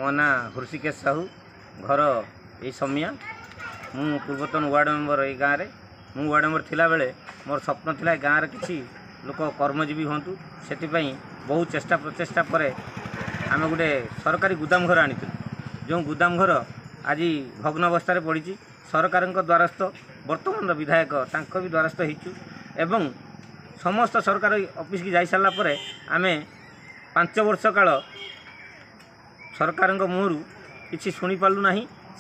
मो ना हृषिकेश साहू घर यही समिया मु पूर्वतन वार्ड मेंबर ये गाँव में मु वार्ड मेंबर थिला बेले मोर स्वप्न थिला गाँव में किसी लोक कर्मजीवी हूँ से बहुत चेष्टा प्रचेषा पर आम गोटे सरकारी गुदाम घर आनी जो गुदाम घर आज भग्न अवस्था पड़ी सरकार द्वारस्थ वर्तमान विधायक भी द्वारस्थ होइचु एवं समस्त सरकार ऑफिस की जाई सारा पर आम 5 वर्ष काल सरकार मुहर किसी शुणी पार्लु ना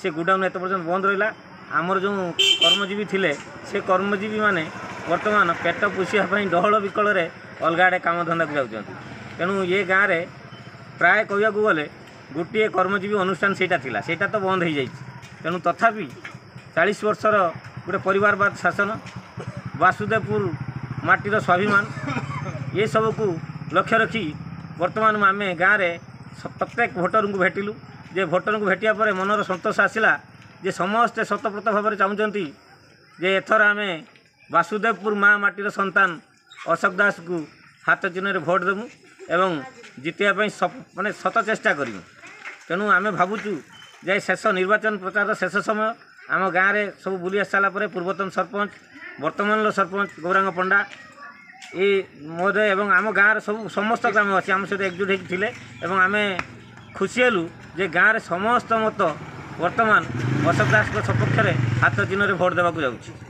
से गुडाउन एत पर्यटन बंद रहा आमर जो कर्मजीवी थिले से कर्मजीवी माने वर्तमान पेट पोषापी डहल विकल अलग आड़े कम धंदा को जाऊँ तेणु ये गाँव में प्राय कहवाक गले गोटे कर्मजीवी अनुष्ठान सेटा तो बंद हो जाए तेणु तथापि 40 वर्षर गोटे परिवारवाद शासन वासुदेवपुर माटीर स्वाभिमान ये सब को लक्ष्य रखी वर्तमान आम गाँव में प्रत्येक भोटर को भेटिलु जे भोटर को भेटिया पर मनर सतोष आसला जे समस्ते शतप्रत भाव में चाहते जे एथर आम वासुदेवपुर माँ माटीर संतान अशोक दास को हाथ चिन्ह भोट देवु एवं जितिया माने शत चेष्टा करूँ तेणु आम भावुचु जे शेष निर्वाचन प्रचार शेष समय आम गाँव में सब बुली आस सारापर पूर्वतन सरपंच वर्तमान सरपंच गौरांग पंडा ये महोदय एवं आम गाँव सब समस्त ग्रामवासी आम सहित एकजुट होते आम खुशी हेलु जे गाँव में समस्त मत वर्तमान अशोक दास सपक्ष हाथ चिन्ह भोट देवाक जाऊँगी।